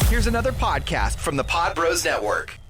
Here's another podcast from the Pod Bros Network.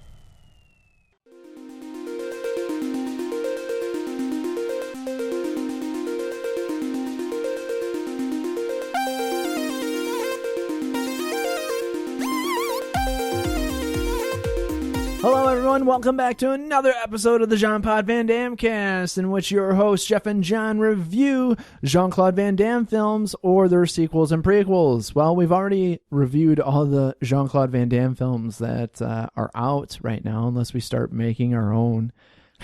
Hello, everyone. Welcome back to another episode of the Jean-Pod Van Damme Cast, in which your hosts, Jeff and John, review Jean-Claude Van Damme films or their sequels and prequels. Well, we've already reviewed all the Jean-Claude Van Damme films that are out right now, unless we start making our own.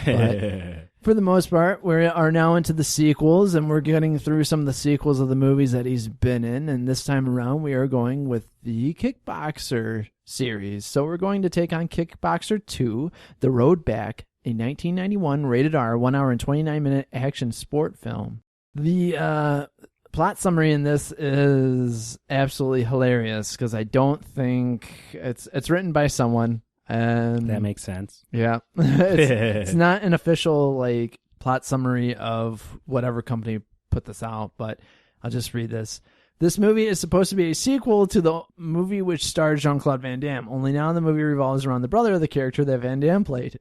But for the most part, we are now into the sequels, and we're getting through some of the sequels of the movies that he's been in. And this time around, we are going with the Kickboxer series. So we're going to take on Kickboxer 2, The Road Back, a 1991 rated R, 1 hour and 29-minute action sport film. The plot summary in this is absolutely hilarious because I don't think it's written by someone. And that makes sense. Yeah. It's not an official like plot summary of whatever company put this out, but I'll just read this. This movie is supposed to be a sequel to the movie which stars Jean-Claude Van Damme, only now the movie revolves around the brother of the character that Van Damme played.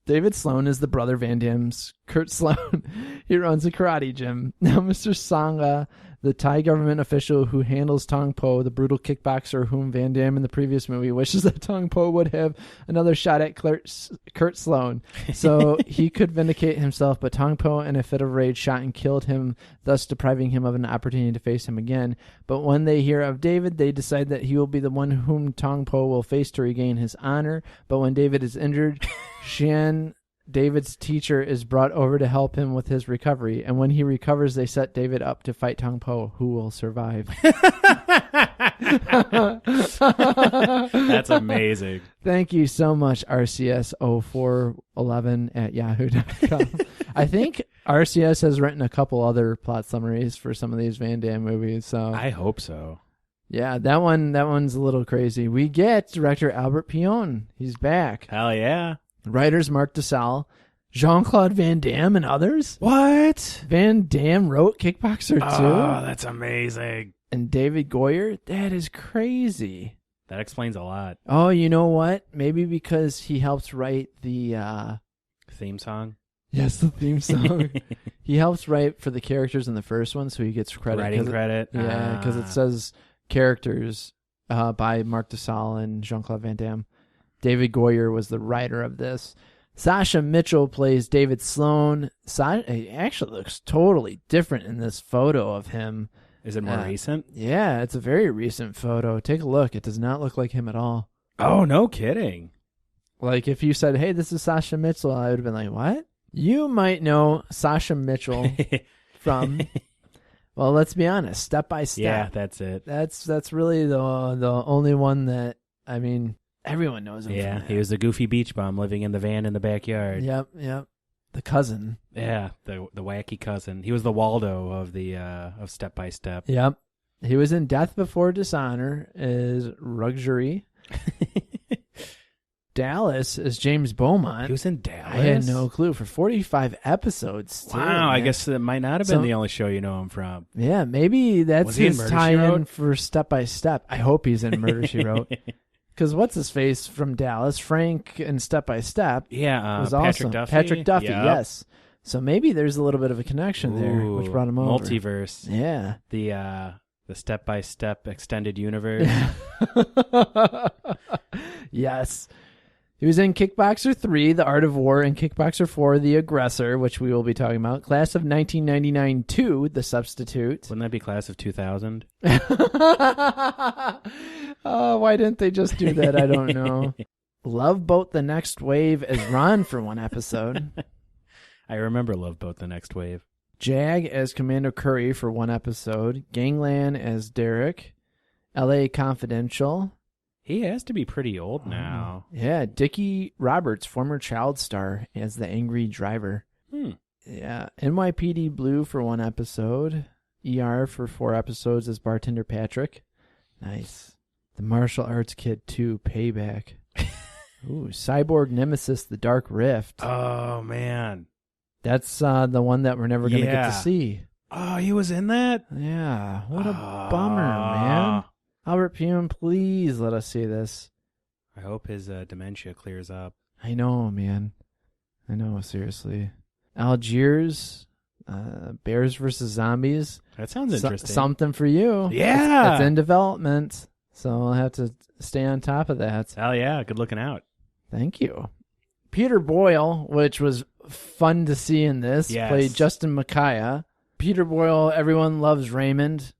David Sloan is the brother Van Damme's Kurt Sloan. He runs a karate gym. Now Mr. Sangha, the Thai government official who handles Tong Po, the brutal kickboxer whom Van Damme in the previous movie wishes that Tong Po would have another shot at Kurt Sloan so he could vindicate himself, but Tong Po in a fit of rage shot and killed him, thus depriving him of an opportunity to face him again. But when they hear of David, they decide that he will be the one whom Tong Po will face to regain his honor. But when David is injured, Shan, David's teacher, is brought over to help him with his recovery, and when he recovers, they set David up to fight Tong Po, who will survive. That's amazing. Thank you so much, RCS0411 at yahoo.com. I think RCS has written a couple other plot summaries for some of these Van Damme movies. So I hope so. Yeah, that one's a little crazy. We get director Albert Pion. He's back. Hell yeah. Writers Mark DeSalle, Jean-Claude Van Damme, and others. What? Van Damme wrote Kickboxer 2? Oh, that's amazing. And David Goyer? That is crazy. That explains a lot. Oh, you know what? Maybe because he helps write the... theme song? Yes, the theme song. He helps write for the characters in the first one, so he gets credit. Writing credit? Yeah, because it says characters by Mark DeSalle and Jean-Claude Van Damme. David Goyer was the writer of this. Sasha Mitchell plays David Sloan. He actually looks totally different in this photo of him. Is it more recent? Yeah, it's a very recent photo. Take a look. It does not look like him at all. Oh, no kidding. Like if you said, hey, this is Sasha Mitchell, I would have been like, what? You might know Sasha Mitchell from... Well, let's be honest. Step by Step. Yeah, that's it. That's really the only one that, I mean... Everyone knows him. Yeah, he was the goofy beach bum living in the van in the backyard. Yep. The cousin. Yeah, the wacky cousin. He was the Waldo of the of Step by Step. Yep. He was in Death Before Dishonor as Luxury. Dallas as James Beaumont. He was in Dallas? I had no clue. For 45 episodes, too. Wow, man. I guess it might not have been the only show you know him from. Yeah, maybe that's his tie-in She for Step by Step. I hope he's in Murder, She Wrote. Because what's his face from Dallas? Frank in Step by Step. Yeah, was Patrick awesome. Duffy. Patrick Duffy, Yep. Yes. So maybe there's a little bit of a connection there, which brought him over. Multiverse. Yeah. The Step by Step extended universe. Yes. He was in Kickboxer 3, The Art of War, and Kickboxer 4, The Aggressor, which we will be talking about. Class of 1999 2, The Substitute. Wouldn't that be Class of 2000? Why didn't they just do that? I don't know. Love Boat The Next Wave as Ron for one episode. I remember Love Boat The Next Wave. Jag as Commando Curry for one episode. Gangland as Derek. L.A. Confidential. He has to be pretty old now. Yeah, Dickie Roberts, former child star, as the angry driver. Yeah, NYPD Blue for one episode. ER for 4 episodes as bartender Patrick. Nice. The Martial Arts Kid 2 Payback. Ooh, Cyborg Nemesis, The Dark Rift. Oh, man. That's the one that we're never going to get to see. Oh, he was in that? Yeah, what a bummer, man. Albert Pyun, please let us see this. I hope his dementia clears up. I know, man. I know, seriously. Algiers, Bears versus Zombies. That sounds interesting. Something for you. Yeah. It's in development, so I'll have to stay on top of that. Hell yeah, good looking out. Thank you. Peter Boyle, which was fun to see in this, played Justin Micaiah. Peter Boyle, everyone loves Raymond,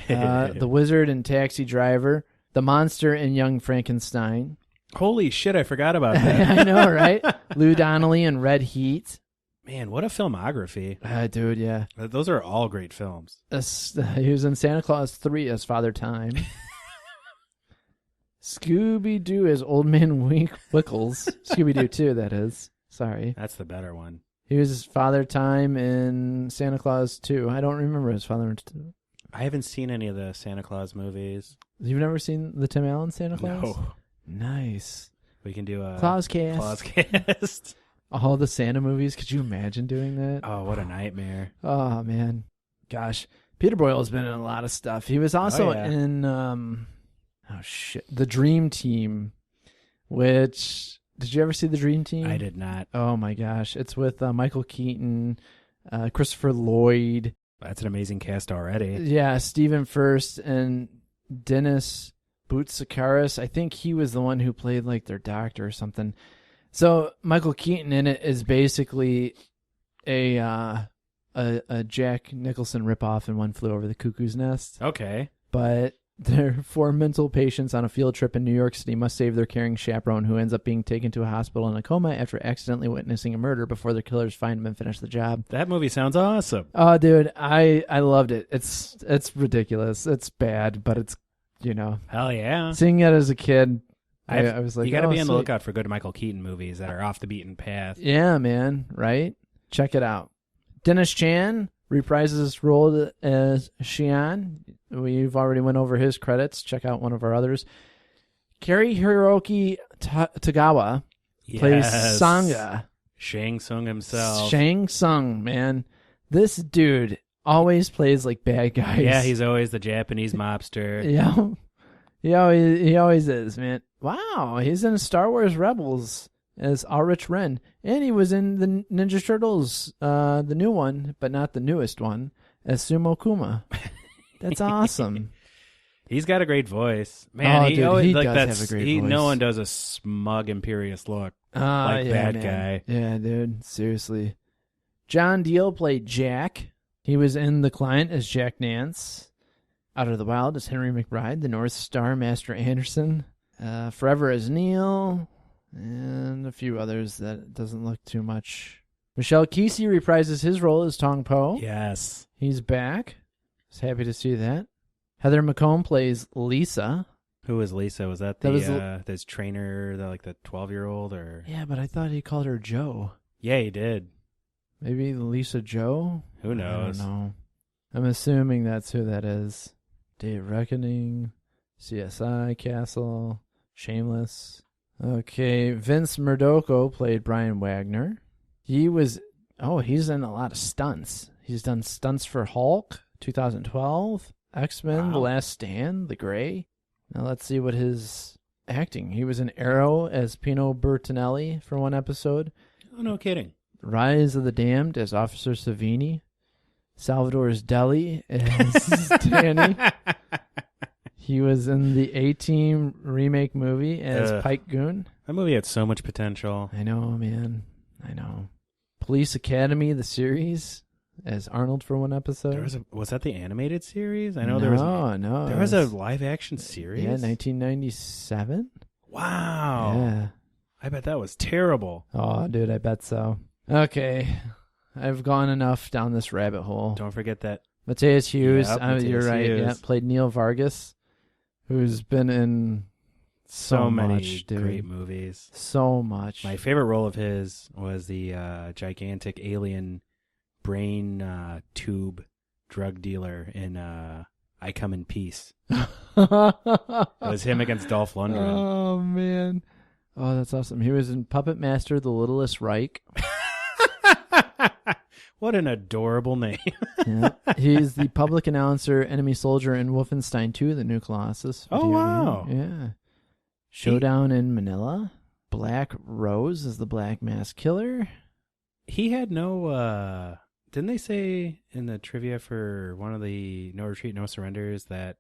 the wizard in Taxi Driver, the monster in Young Frankenstein. Holy shit, I forgot about that. I know, right? Lou Donnelly in Red Heat. Man, what a filmography. Dude, yeah. Those are all great films. He was in Santa Claus 3 as Father Time. Scooby-Doo as Old Man Wickles. Scooby-Doo 2, that is. Sorry. That's the better one. He was Father Time in Santa Claus 2. I don't remember his Father. I haven't seen any of the Santa Claus movies. You've never seen the Tim Allen Santa Claus? No. Nice. We can do a Clauscast. All the Santa movies. Could you imagine doing that? Oh, what a nightmare. Oh, man. Gosh. Peter Boyle's been in a lot of stuff. He was also in, The Dream Team, which... Did you ever see The Dream Team? I did not. Oh, my gosh. It's with Michael Keaton, Christopher Lloyd. That's an amazing cast already. Yeah, Stephen Furst and Dennis Boutsikaris. I think he was the one who played like their doctor or something. So Michael Keaton in it is basically a Jack Nicholson ripoff in One Flew Over the Cuckoo's Nest. Okay. But they're 4 mental patients on a field trip in New York City must save their caring chaperone who ends up being taken to a hospital in a coma after accidentally witnessing a murder before their killers find him and finish the job. That movie sounds awesome. Oh, dude, I loved it. It's ridiculous. It's bad, but it's, Hell yeah. Seeing it as a kid, I was like, you got to be on the lookout for good Michael Keaton movies that are off the beaten path. Yeah, man, right? Check it out. Dennis Chan reprises his role as Xian. We've already went over his credits. Check out one of our others. Kari Hiroki Tagawa plays Sangha. Shang Tsung himself. Shang Tsung, man. This dude always plays like bad guys. Yeah, he's always the Japanese mobster. Yeah. He always is, man. Wow, he's in Star Wars Rebels as Ulrich Ren. And he was in the Ninja Turtles, the new one, but not the newest one, as Sumo Kuma. That's awesome. He's got a great voice. Man, he does have a great voice. No one does a smug, imperious look like that man. guy. Yeah, dude. Seriously. John Deal played Jack. He was in The Client as Jack Nance. Out of the Wild as Henry McBride. The North Star, Master Anderson. Forever as Neil. And a few others that doesn't look too much. Michelle Kesey reprises his role as Tong Po. Yes. He's back. I was happy to see that. Heather McComb plays Lisa. Who was Lisa? Was that this trainer, the 12-year-old? Or Yeah, but I thought he called her Joe. Yeah, he did. Maybe Lisa Joe? Who knows? I don't know. I'm assuming that's who that is. Day of Reckoning, CSI, Castle, Shameless. Okay, Vince Murdoko played Brian Wagner. He's in a lot of stunts. He's done stunts for Hulk, 2012, X-Men, The Last Stand, The Gray. Now let's see what his acting. He was in Arrow as Pino Bertinelli for one episode. Oh, no kidding. Rise of the Damned as Officer Savini. Salvador's Deli as Danny. He was in the A-Team remake movie as Pike Goon. That movie had so much potential. I know, man. I know. Police Academy, the series, as Arnold for one episode. Was that the animated series? I know there was a live action series. Yeah, 1997. Wow. Yeah. I bet that was terrible. Oh, dude, I bet so. Okay. I've gone enough down this rabbit hole. Don't forget that. Mateus Hughes. Yep, you're right. Hughes. Yeah, played Neil Vargas, who's been in so many much, dude. great movies. So much. My favorite role of his was the gigantic alien brain tube drug dealer in I Come in Peace. It was him against Dolph Lundgren. Oh, man. Oh, that's awesome. He was in Puppet Master, The Littlest Reich. What an adorable name. Yeah. He's the public announcer, enemy soldier in Wolfenstein 2, The New Colossus. Oh, wow. Yeah. Showdown in Manila. Black Rose is the Black Mask Killer. He had no, didn't they say in the trivia for one of the No Retreat, No Surrenders that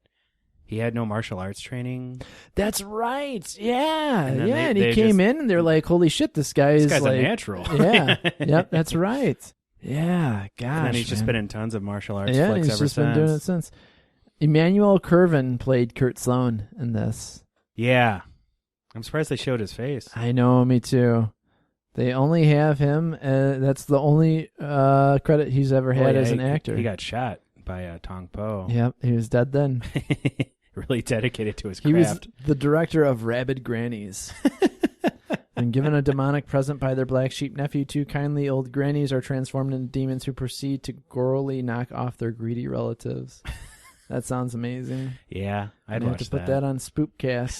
he had no martial arts training? That's right. Yeah. And then yeah. And he they came just- in and they're like, holy shit, this guy's This guy's like, a natural. Yeah. Yep. That's right. Yeah. Gosh. And then he's just man. been in tons of martial arts Yeah, flicks he's ever just since. been doing it since. Emmanuel Curvin played Kurt Sloan in this. Yeah. I'm surprised they showed his face. I know, me too. They only have him. That's the only credit he's ever had as an actor. He got shot by Tong Po. Yep, he was dead then. Really dedicated to his He craft. was the director of Rabid Grannies. And given a demonic present by their black sheep nephew, two kindly old grannies are transformed into demons who proceed to gorily knock off their greedy relatives. That sounds amazing. Yeah, I'd have watch to put that on Spoopcast.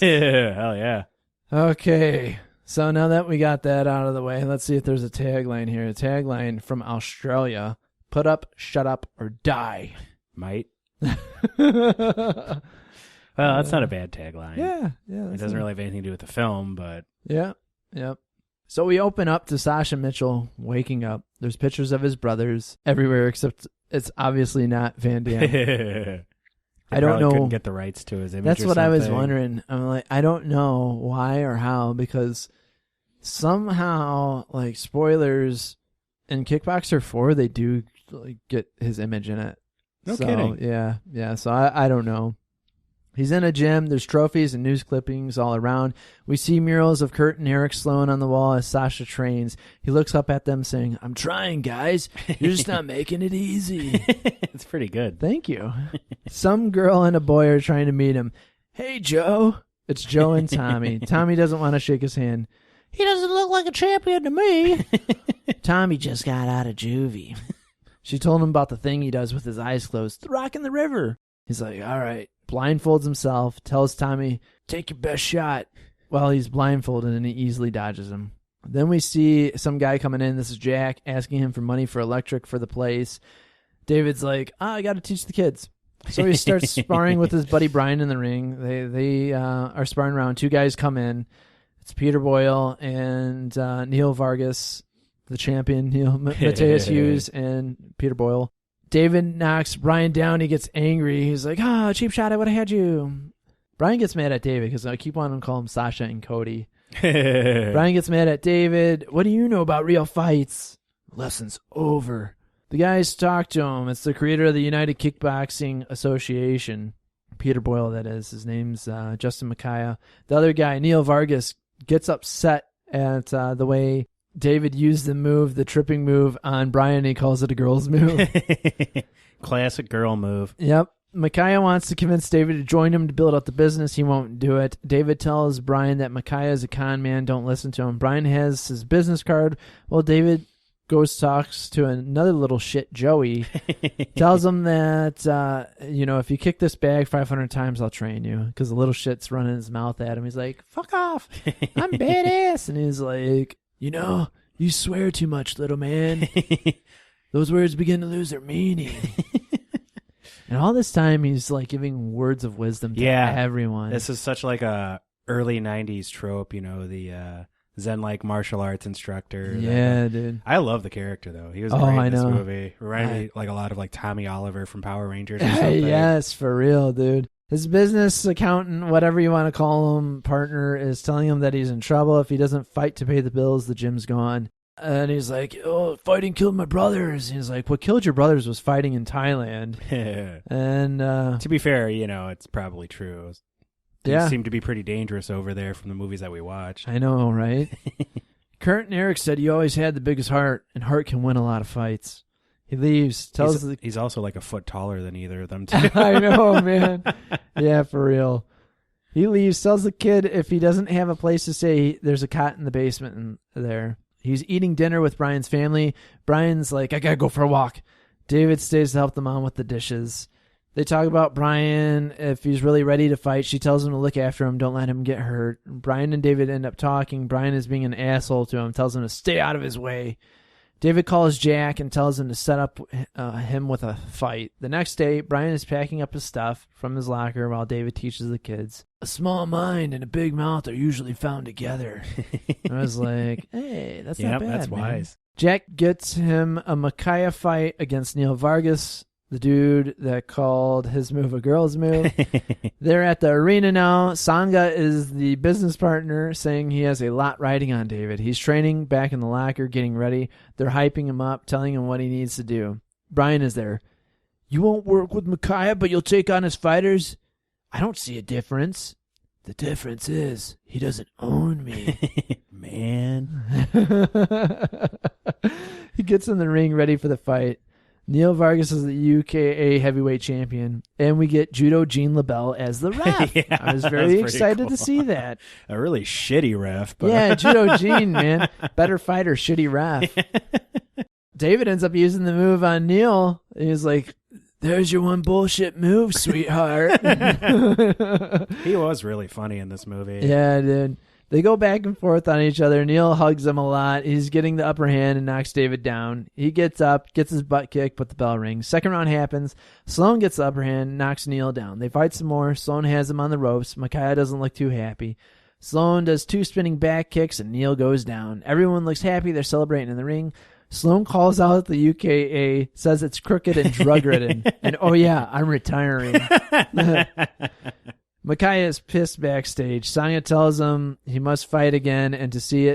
Hell yeah. Okay, so now that we got that out of the way, let's see if there's a tagline here. A tagline from Australia: "Put up, shut up, or die." Might. Well, that's not a bad tagline. Yeah. It doesn't really have anything to do with the film, but Yeah. Yep. So we open up to Sasha Mitchell waking up. There's pictures of his brothers everywhere, except it's obviously not Van Damme. I don't know. Couldn't get the rights to his image. That's or what I was something. wondering. I'm like, I don't know why or how, because somehow, like, spoilers in Kickboxer 4, they do like get his image in it. No So, kidding. Yeah. So I don't know. He's in a gym. There's trophies and news clippings all around. We see murals of Kurt and Eric Sloan on the wall as Sasha trains. He looks up at them saying, "I'm trying, guys. You're just not making it easy." It's pretty good. Thank you. Some girl and a boy are trying to meet him. "Hey, Joe." It's Joe and Tommy. Tommy doesn't want to shake his hand. "He doesn't look like a champion to me." Tommy just got out of juvie. She told him about the thing he does with his eyes closed, the rock in the river. He's like, all right. Blindfolds himself, tells Tommy, "Take your best shot." Well, he's blindfolded and he easily dodges him. Then we see some guy coming in. This is Jack, asking him for money for electric for the place. David's like, I got to teach the kids. So he starts sparring with his buddy Brian in the ring. They are sparring around. Two guys come in. It's Peter Boyle and Neil Vargas, the champion, Mateus Hughes and Peter Boyle. David knocks Brian down. He gets angry. He's like, cheap shot. I would have had you. Brian gets mad at David because I keep wanting to call him Sasha and Cody. Brian gets mad at David. "What do you know about real fights?" "Lesson's over." The guys talk to him. It's the creator of the United Kickboxing Association. Peter Boyle, that is. His name's Justin Micaiah. The other guy, Neil Vargas, gets upset at the way David used the tripping move on Brian. He calls it a girl's move. Classic girl move. Yep. Micaiah wants to convince David to join him to build up the business. He won't do it. David tells Brian that Micaiah is a con man. Don't listen to him. Brian has his business card. Well, David goes talks to another little shit, Joey. Tells him that, if you kick this bag 500 times, I'll train you. Because the little shit's running his mouth at him. He's like, "Fuck off. I'm badass." And he's like, "You swear too much, little man. Those words begin to lose their meaning." And all this time, he's like giving words of wisdom to everyone. This is such like a early 90s trope, the Zen-like martial arts instructor. Yeah, dude. I love the character, though. He was great in this know. movie. Reminded me like a lot of like Tommy Oliver from Power Rangers or something. Yes, for real, dude. His business accountant, whatever you want to call him, partner, is telling him that he's in trouble. If he doesn't fight to pay the bills, the gym's gone. And he's like, fighting killed my brothers. He's like, what killed your brothers was fighting in Thailand. And to be fair, it's probably true. They yeah, seem to be pretty dangerous over there from the movies that we watch. I know, right? Kurt and Eric said, "You always had the biggest heart, and heart can win a lot of fights." He leaves, tells he's also like a foot taller than either of them, too. I know, man. Yeah, for real. He leaves, tells the kid if he doesn't have a place to stay, there's a cot in the basement there. He's eating dinner with Brian's family. Brian's like, "I gotta go for a walk." David stays to help the mom with the dishes. They talk about Brian, if he's really ready to fight. She tells him to look after him, don't let him get hurt. Brian and David end up talking. Brian is being an asshole to him, tells him to stay out of his way. David calls Jack and tells him to set up him with a fight. The next day, Brian is packing up his stuff from his locker while David teaches the kids. A small mind and a big mouth are usually found together. I was like, hey, that's not bad, that's man. wise. Jack gets him a Micaiah fight against Neil Vargas, the dude that called his move a girl's move. They're at the arena now. Sangha is the business partner, saying he has a lot riding on David. He's training back in the locker, getting ready. They're hyping him up, telling him what he needs to do. Brian is there. You won't work with Micaiah, but you'll take on his fighters? I don't see a difference. The difference is he doesn't own me. Man. He gets in the ring ready for the fight. Neil Vargas is the UKA heavyweight champion, and we get Judo Gene LaBelle as the ref. Yeah, I was very excited to see that. A really shitty ref. But... Yeah, Judo Gene, man. Better fighter, shitty ref. David ends up using the move on Neil. He's like, there's your one bullshit move, sweetheart. He was really funny in this movie. Yeah, dude. They go back and forth on each other. Neil hugs him a lot. He's getting the upper hand and knocks David down. He gets up, gets his butt kicked, but the bell rings. Second round happens. Sloan gets the upper hand, knocks Neil down. They fight some more. Sloan has him on the ropes. Micaiah doesn't look too happy. Sloan does 2 spinning back kicks, and Neil goes down. Everyone looks happy. They're celebrating in the ring. Sloan calls out the UKA, says it's crooked and drug-ridden. And, oh, yeah, I'm retiring. Micaiah is pissed backstage. Sangha tells him he must fight again and to see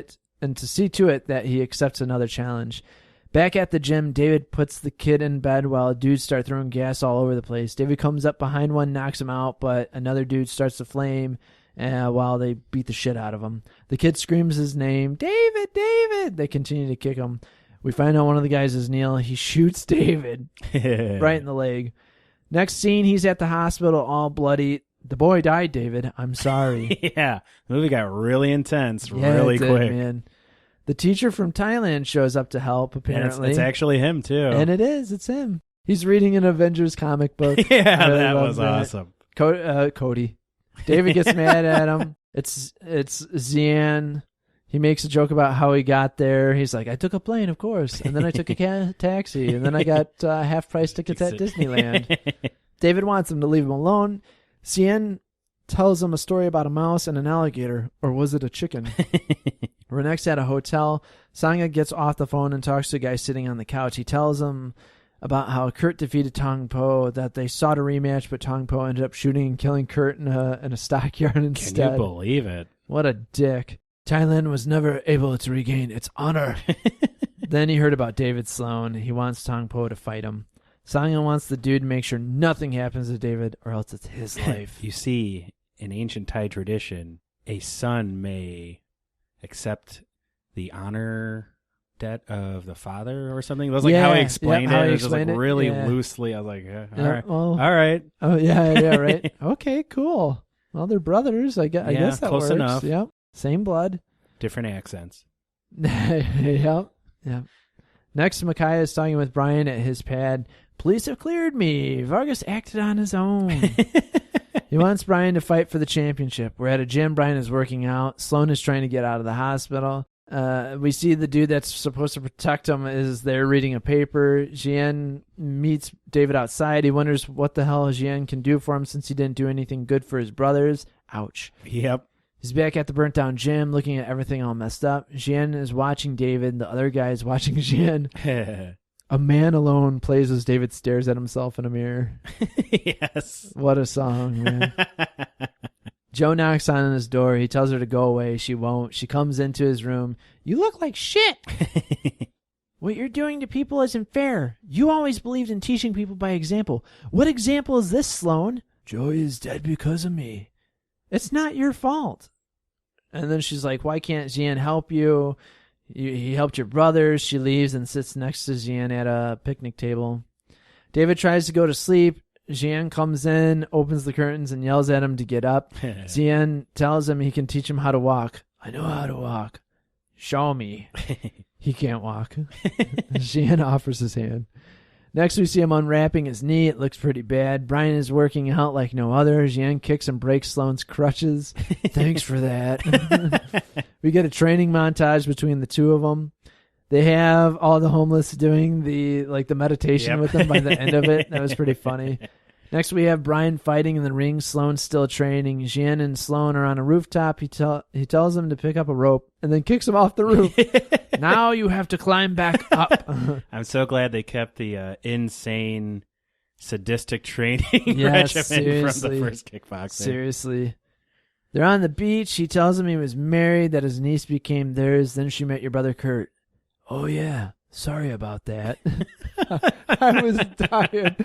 to it that he accepts another challenge. Back at the gym, David puts the kid in bed while dudes start throwing gas all over the place. David comes up behind one, knocks him out, but another dude starts to flame while they beat the shit out of him. The kid screams his name, David, David! They continue to kick him. We find out one of the guys is Neil. He shoots David right in the leg. Next scene, he's at the hospital all bloody. The boy died, David. I'm sorry. Yeah. The movie got really intense really quick. Man. The teacher from Thailand shows up to help, apparently. It's actually him, too. And it is. It's him. He's reading an Avengers comic book. Yeah, that was awesome. Cody. David gets mad at him. It's Zian. He makes a joke about how he got there. He's like, I took a plane, of course. And then I took a taxi. And then I got half-price tickets at Disneyland. David wants him to leave him alone. Cien tells him a story about a mouse and an alligator, or was it a chicken? We're next at a hotel. Sangha gets off the phone and talks to a guy sitting on the couch. He tells him about how Kurt defeated Tong Po, that they sought a rematch, but Tong Po ended up shooting and killing Kurt in a stockyard instead. Can you believe it? What a dick. Thailand was never able to regain its honor. Then he heard about David Sloan. He wants Tong Po to fight him. Sangha wants the dude to make sure nothing happens to David or else it's his life. You see, in ancient Thai tradition, a son may accept the honor debt of the father or something. That was like how he explained it. It was just like really loosely. I was like, yeah, all right. Well, all right. Oh, yeah, right. Okay, cool. Well, they're brothers. I guess that close works. enough. Yep. Same blood. Different accents. Yep. Next, Micaiah is talking with Brian at his pad. Police have cleared me. Vargas acted on his own. He wants Brian to fight for the championship. We're at a gym. Brian is working out. Sloan is trying to get out of the hospital. We see the dude that's supposed to protect him is there reading a paper. Jian meets David outside. He wonders what the hell Jian can do for him since he didn't do anything good for his brothers. Ouch. Yep. He's back at the burnt down gym looking at everything all messed up. Jian is watching David. The other guy is watching Jian. A Man Alone plays as David stares at himself in a mirror. Yes. What a song, man. Joe knocks on his door. He tells her to go away. She won't. She comes into his room. You look like shit. What you're doing to people isn't fair. You always believed in teaching people by example. What example is this, Sloan? Joey is dead because of me. It's not your fault. And then she's like, why can't Jian help you? He helped your brothers. She leaves and sits next to Jian at a picnic table. David tries to go to sleep. Jian comes in, opens the curtains, and yells at him to get up. Jian tells him he can teach him how to walk. I know how to walk. Show me. He can't walk. Jian offers his hand. Next, we see him unwrapping his knee. It looks pretty bad. Brian is working out like no other. Jian kicks and breaks Sloan's crutches. Thanks for that. We get a training montage between the two of them. They have all the homeless doing the meditation with them by the end of it. That was pretty funny. Next, we have Brian fighting in the ring. Sloane's still training. Jian and Sloane are on a rooftop. He tells him to pick up a rope and then kicks him off the roof. Now you have to climb back up. I'm so glad they kept the insane, sadistic training regimen from the first Kickboxer. Seriously. They're on the beach. He tells him he was married, that his niece became theirs. Then she met your brother Kurt. Oh, yeah. Sorry about that. I was dying.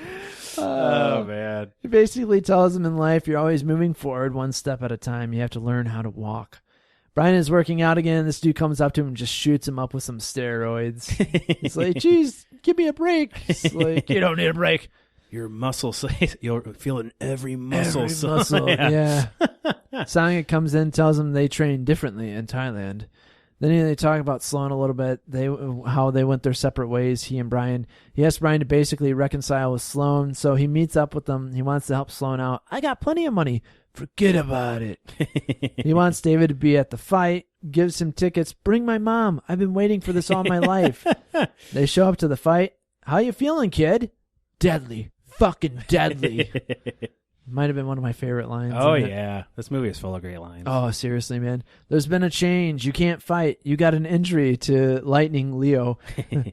Oh, man. He basically tells him in life, you're always moving forward one step at a time. You have to learn how to walk. Brian is working out again. This dude comes up to him and just shoots him up with some steroids. He's like, geez, give me a break. It's like, you don't need a break. Your muscle, you're feeling every muscle. Every muscle, yeah. Sangha comes in, tells him they train differently in Thailand. Then they talk about Sloane a little bit, how they went their separate ways, he and Brian. He asks Brian to basically reconcile with Sloane, so he meets up with them. He wants to help Sloane out. I got plenty of money. Forget about it. He wants David to be at the fight, gives him tickets. Bring my mom. I've been waiting for this all my life. They show up to the fight. How you feeling, kid? Deadly. Fucking deadly. Might have been one of my favorite lines. Oh, yeah. This movie is full of great lines. Oh, seriously, man. There's been a change. You can't fight. You got an injury to Lightning Leo.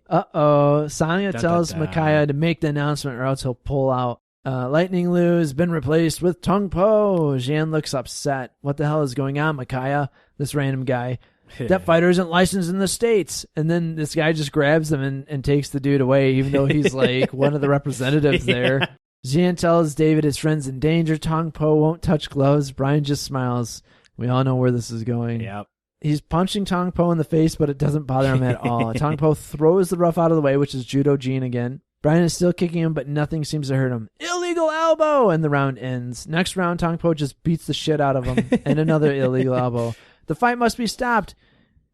Uh-oh. Sangha tells Micaiah to make the announcement or else he'll pull out. Lightning Lou has been replaced with Tong Po. Jian looks upset. What the hell is going on, Micaiah? This random guy. That fighter isn't licensed in the States. And then this guy just grabs him and takes the dude away, even though he's like one of the representatives there. Jian tells David his friend's in danger. Tong Po won't touch gloves. Brian just smiles. We all know where this is going. Yep. He's punching Tong Po in the face, but it doesn't bother him at all. Tong Po throws the rough out of the way, which is Judo Gene again. Brian is still kicking him, but nothing seems to hurt him. Illegal elbow! And the round ends. Next round, Tong Po just beats the shit out of him. And another illegal elbow. The fight must be stopped.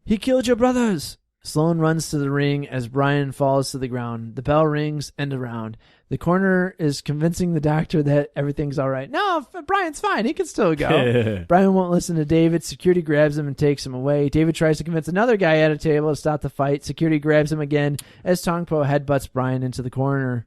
He killed your brothers. Sloane runs to the ring as Brian falls to the ground. The bell rings, end of round. The corner is convincing the doctor that everything's all right. No, Brian's fine. He can still go. Brian won't listen to David. Security grabs him and takes him away. David tries to convince another guy at a table to stop the fight. Security grabs him again as Tong Po headbutts Brian into the corner.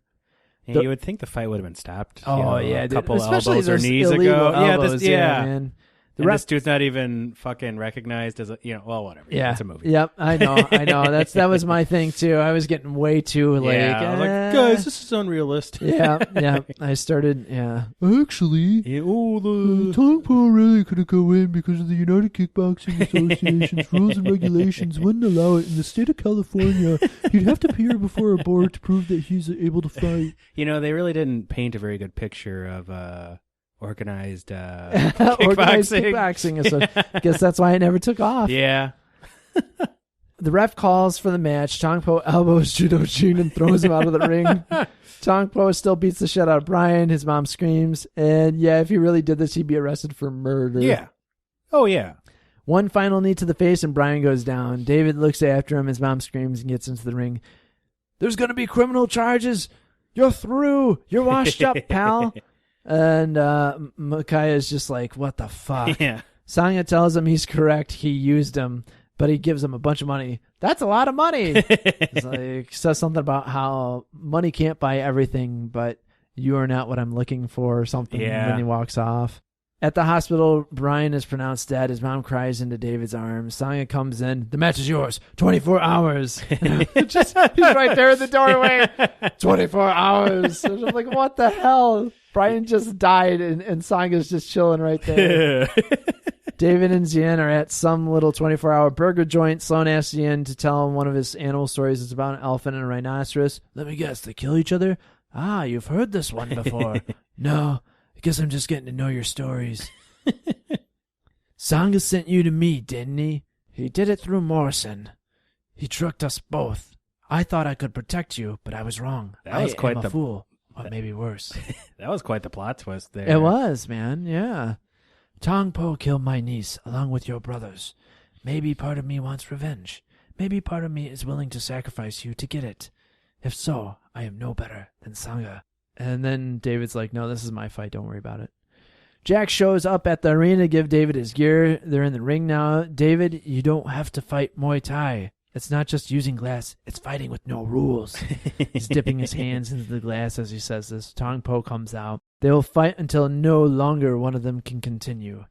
Yeah, you would think the fight would have been stopped. Yeah. A couple especially elbows or knees ago. Elbows, yeah. Man. This dude's not even fucking recognized as whatever. Yeah. It's a movie. Yep, I know. That was my thing too. I was getting way too like, guys, this is unrealistic. Yeah. I started, Actually, the Tong Po really couldn't go in because of the United Kickboxing Association's rules and regulations wouldn't allow it. In the state of California, he'd have to appear before a board to prove that he's able to fight. They really didn't paint a very good picture of organized kickboxing. So I guess that's why it never took off. Yeah. The ref calls for the match. Tong Po elbows Judo Gene and throws him out of the ring. Tong Po still beats the shit out of Brian. His mom screams. And if he really did this, he'd be arrested for murder. Yeah. Oh, yeah. One final knee to the face and Brian goes down. David looks after him. His mom screams and gets into the ring. There's going to be criminal charges. You're through. You're washed up, pal. And Micaiah is just like, what the fuck? Yeah. Sangha tells him he's correct. He used him, but he gives him a bunch of money. That's a lot of money. It's like, says something about how money can't buy everything, but you are not what I'm looking for or something. Yeah. When he walks off. At the hospital, Brian is pronounced dead. His mom cries into David's arms. Sangha comes in. The match is yours. 24 hours. He's right there in the doorway. 24 hours. And I'm like, what the hell? Brian just died, and Sanga's just chilling right there. David and Jian are at some little 24-hour burger joint. Sloane asks Jian to tell him one of his animal stories. It's about an elephant and a rhinoceros. Let me guess, they kill each other? Ah, you've heard this one before. No, I guess I'm just getting to know your stories. Sangha sent you to me, didn't he? He did it through Morrison. He tricked us both. I thought I could protect you, but I was wrong. I was quite a fool. Or maybe worse. That was quite the plot twist there. It was, man. Yeah. Tong Po killed my niece along with your brothers. Maybe part of me wants revenge. Maybe part of me is willing to sacrifice you to get it. If so, I am no better than Sangha. And then David's like, no, this is my fight. Don't worry about it. Jack shows up at the arena to give David his gear. They're in the ring now. David, you don't have to fight Muay Thai. It's not just using glass. It's fighting with no rules. He's dipping his hands into the glass as he says this. Tong Po comes out. They will fight until no longer one of them can continue.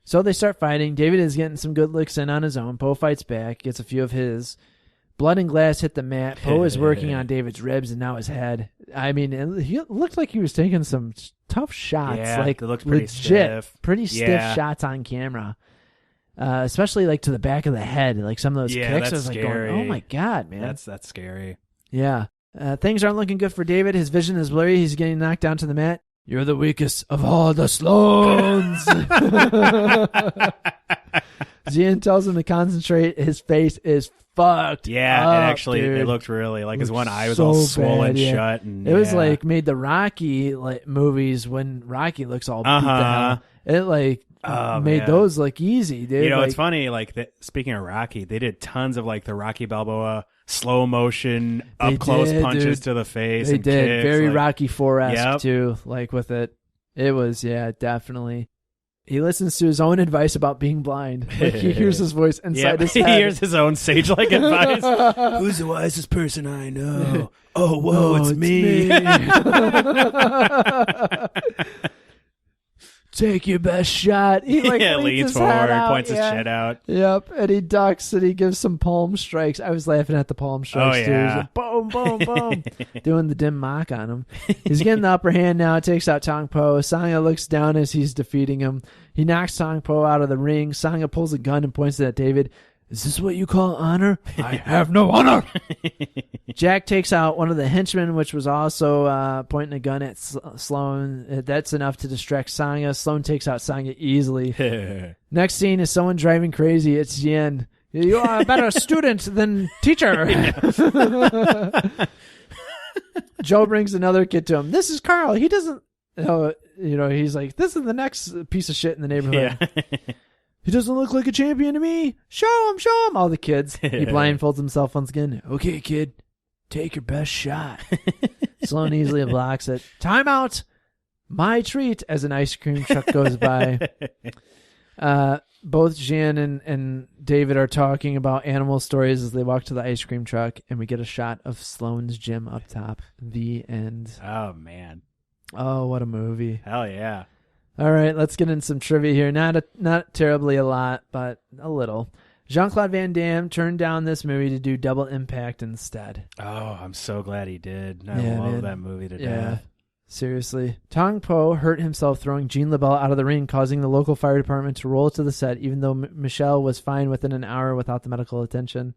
So they start fighting. David is getting some good licks in on his own. Po fights back, gets a few of his. Blood and glass hit the mat. Po is working on David's ribs and now his head. I mean, he looked like he was taking some tough shots. Yeah, like it looked pretty legit, stiff. pretty stiff shots on camera. Especially like to the back of the head, like some of those kicks. I was like going, oh my God, man. That's scary. Yeah. Things aren't looking good for David. His vision is blurry. He's getting knocked down to the mat. You're the weakest of all the Sloans. Jian tells him to concentrate. His face is fucked. Yeah, up, it actually dude. it looked really like his one eye was so all swollen bad, yeah. shut, and it was like made the Rocky movies when Rocky looks all beat the hell. It made those look easy, dude. You know, it's funny. Like speaking of Rocky, they did tons of like the Rocky Balboa slow motion up close punches to the face. They and did kicks, very like, Rocky 4-esque too. Like with it, it was definitely. He listens to his own advice about being blind. Like he hears his voice inside his head. He hears his own sage-like advice. Who's the wisest person I know? Oh, whoa, it's me. Take your best shot. He leans forward, points his shit out. Yep, and he ducks and he gives some palm strikes. I was laughing at the palm strikes too. He's like, boom, boom, boom, doing the dim mock on him. He's getting the upper hand now. Takes out Tong Po. Sangha looks down as he's defeating him. He knocks Tong Po out of the ring. Sangha pulls a gun and points it at David. Is this what you call honor? I have no honor. Jack takes out one of the henchmen, which was also pointing a gun at Sloan. That's enough to distract Sangha. Sloan takes out Sangha easily. Next scene is someone driving crazy. It's Jian. You are a better student than teacher. Joe brings another kid to him. This is Carl. He doesn't, he's like, this is the next piece of shit in the neighborhood. Yeah. He doesn't look like a champion to me. Show him. All the kids. He blindfolds himself once again. Okay, kid. Take your best shot. Sloan easily blocks it. Timeout. My treat as an ice cream truck goes by. Both Jan and David are talking about animal stories as they walk to the ice cream truck, and we get a shot of Sloan's gym up top. The end. Oh, man. Oh, what a movie. Hell yeah. All right, let's get in some trivia here. Not terribly a lot, but a little. Jean-Claude Van Damme turned down this movie to do Double Impact instead. Oh, I'm so glad he did. I love that movie to death. Seriously. Tong Po hurt himself throwing Jean LaBelle out of the ring, causing the local fire department to roll to the set, even though Michelle was fine within an hour without the medical attention.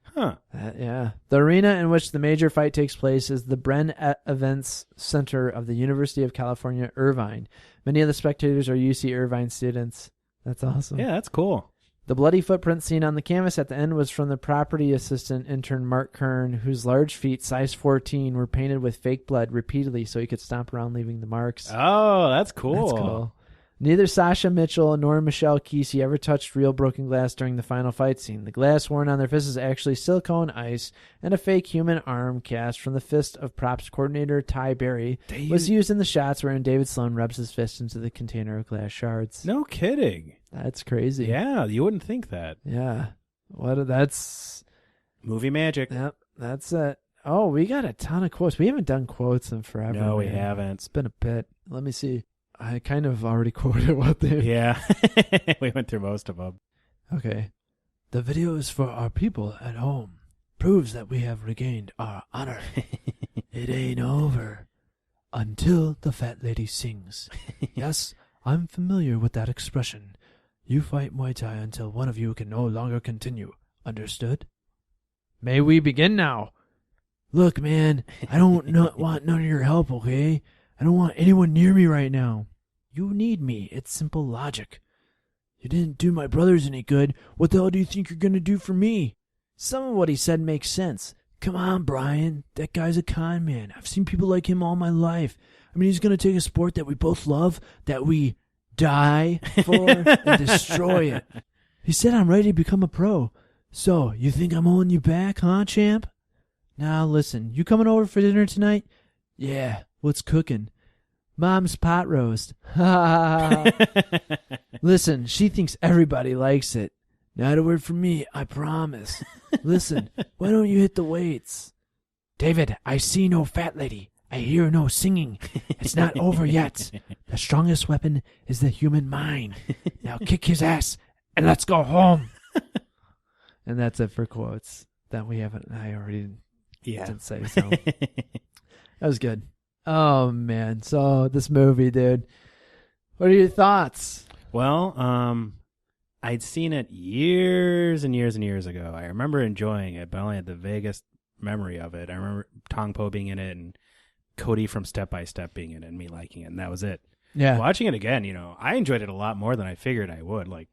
Huh. The arena in which the major fight takes place is the Bren Events Center of the University of California, Irvine. Many of the spectators are UC Irvine students. That's awesome. Yeah, that's cool. The bloody footprint seen on the canvas at the end was from the property assistant intern Mark Kern, whose large feet, size 14, were painted with fake blood repeatedly so he could stomp around leaving the marks. Oh, that's cool. That's cool. Neither Sasha Mitchell nor Michelle Kesey ever touched real broken glass during the final fight scene. The glass worn on their fists is actually silicone ice, and a fake human arm cast from the fist of props coordinator Ty Berry was used in the shots wherein David Sloan rubs his fist into the container of glass shards. No kidding. That's crazy. Yeah, you wouldn't think that. Yeah. That's movie magic. Yep, that's it. Oh, we got a ton of quotes. We haven't done quotes in forever. No, we haven't. It's been a bit. Let me see. I kind of already quoted what they... Yeah. We went through most of them. Okay. The video is for our people at home. Proves that we have regained our honor. It ain't over until the fat lady sings. Yes, I'm familiar with that expression. You fight Muay Thai until one of you can no longer continue. Understood? May we begin now? Look, man, I don't want none of your help, okay? I don't want anyone near me right now. You need me. It's simple logic. You didn't do my brothers any good. What the hell do you think you're going to do for me? Some of what he said makes sense. Come on, Brian. That guy's a con man. I've seen people like him all my life. I mean, he's going to take a sport that we both love, that we die for, and destroy it. He said I'm ready to become a pro. So, you think I'm holding you back, huh, champ? Now, listen. You coming over for dinner tonight? Yeah. What's cooking? Mom's pot roast. Listen, she thinks everybody likes it. Not a word from me, I promise. Listen, why don't you hit the weights? David, I see no fat lady. I hear no singing. It's not over yet. The strongest weapon is the human mind. Now kick his ass and let's go home. And that's it for quotes that we haven't. I already didn't say so. That was good. Oh man! So this movie, dude. What are your thoughts? Well, I'd seen it years and years and years ago. I remember enjoying it, but I only had the vaguest memory of it. I remember Tong Po being in it and Cody from Step by Step being in it and me liking it, and that was it. Yeah. Watching it again, I enjoyed it a lot more than I figured I would. Like,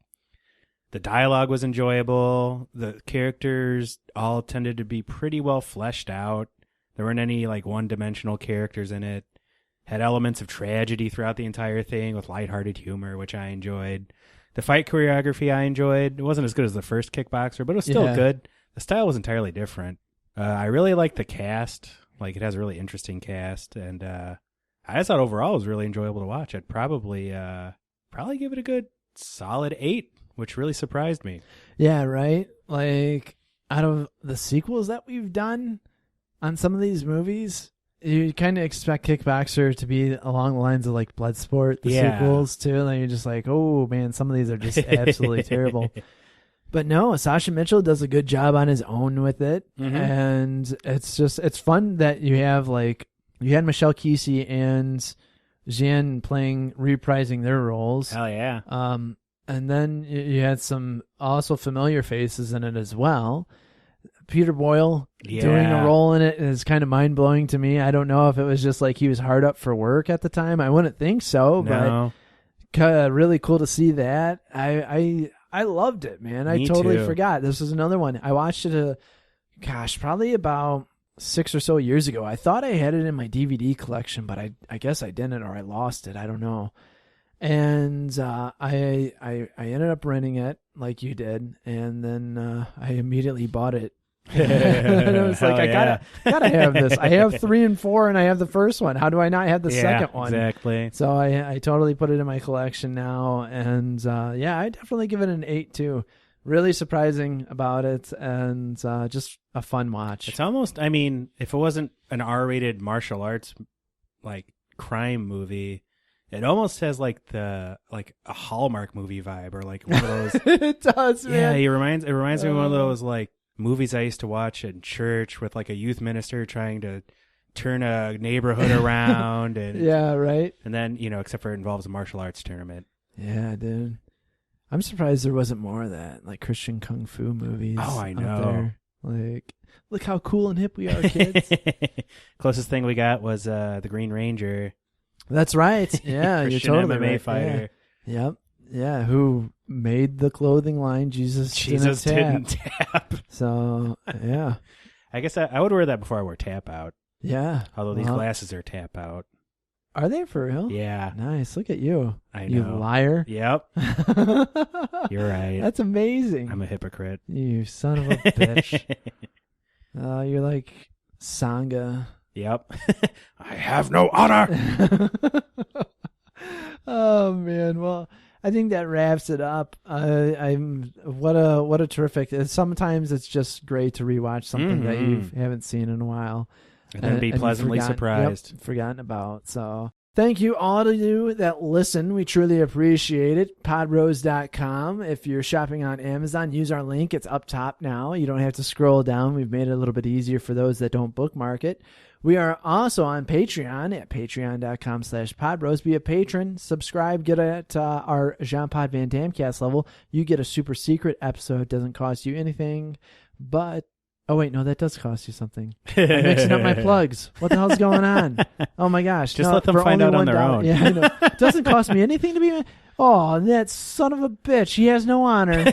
the dialogue was enjoyable. The characters all tended to be pretty well fleshed out. There weren't any, like, one-dimensional characters in it. Had elements of tragedy throughout the entire thing with lighthearted humor, which I enjoyed. The fight choreography I enjoyed. It wasn't as good as the first Kickboxer, but it was still good. The style was entirely different. I really liked the cast. Like, it has a really interesting cast, and I just thought overall it was really enjoyable to watch. I'd probably give it a good solid 8, which really surprised me. Yeah, right? Like, out of the sequels that we've done on some of these movies, you kind of expect Kickboxer to be along the lines of, like, Bloodsport, the sequels, too. And then you're just like, oh, man, some of these are just absolutely terrible. But no, Sasha Mitchell does a good job on his own with it. Mm-hmm. And it's fun that you have, like, you had Michelle Kesey and Jian reprising their roles. Hell yeah. And then you had some also familiar faces in it as well. Peter Boyle doing a role in it is kind of mind-blowing to me. I don't know if it was just like he was hard up for work at the time. I wouldn't think so, but really cool to see that. I loved it, man. I totally forgot. This was another one. I watched it, probably about 6 or so years ago. I thought I had it in my DVD collection, but I guess I didn't, or I lost it. I don't know. And I ended up renting it like you did, and then I immediately bought it. And I was like, I gotta have this. I have 3 and 4, and I have the first one. How do I not have the second one? Exactly. So I totally put it in my collection now, and I definitely give it an 8 too. Really surprising about it, and just a fun watch. It's almost, I mean, if it wasn't an R-rated martial arts like crime movie, it almost has like a Hallmark movie vibe, or like one of those. It does, man. Yeah, it reminds me of one of those like movies I used to watch in church with like a youth minister trying to turn a neighborhood around, and yeah, right. And then except for it involves a martial arts tournament. Yeah, dude. I'm surprised there wasn't more of that, like Christian kung fu movies. Oh, I know. Like, look how cool and hip we are, kids. Closest thing we got was the Green Ranger. That's right. Yeah, you're totally MMA right. fighter. Yeah. Yep. Yeah, who made the clothing line Jesus didn't tap. So, yeah. I guess I would wear that before I wore tap out. Yeah. Although these glasses are tap out. Are they for real? Yeah. Nice. Look at you. I know. You liar. Yep. You're right. That's amazing. I'm a hypocrite. You son of a bitch. You're like Sangha. Yep. I have no honor. Oh man. Well, I think that wraps it up. What a terrific. Sometimes it's just great to rewatch something that you haven't seen in a while. And then be pleasantly surprised. Forgotten about. So thank you all of you that listen. We truly appreciate it. Podrose.com. If you're shopping on Amazon, use our link. It's up top now. You don't have to scroll down. We've made it a little bit easier for those that don't bookmark it. We are also on Patreon at patreon.com/podbros. Be a patron, subscribe, get at our Jean-Pod Van Damme cast level. You get a super secret episode. Doesn't cost you anything, but oh wait, no, that does cost you something. I'm mixing up my plugs. What the hell's going on? Oh my gosh. Just let them find out on their own. Yeah, I know. It doesn't cost me anything to be. Oh, that son of a bitch. He has no honor.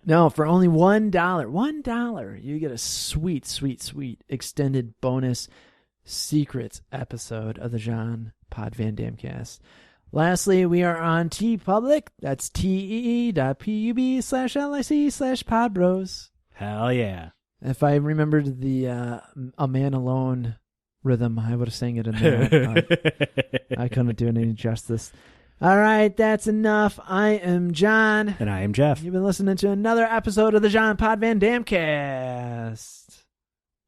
No, for only $1, you get a sweet, sweet, sweet extended bonus secret episode of the Jean Pod Van Damme cast. Lastly, we are on TeePublic. That's tee.pub/lic/podbros. Hell yeah. If I remembered the A Man Alone rhythm, I would have sang it in there. I couldn't do it any justice. All right, that's enough. I am John. And I am Jeff. You've been listening to another episode of the John Pod Van Dam Cast.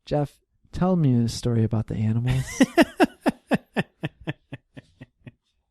Jeff, tell me a story about the animals.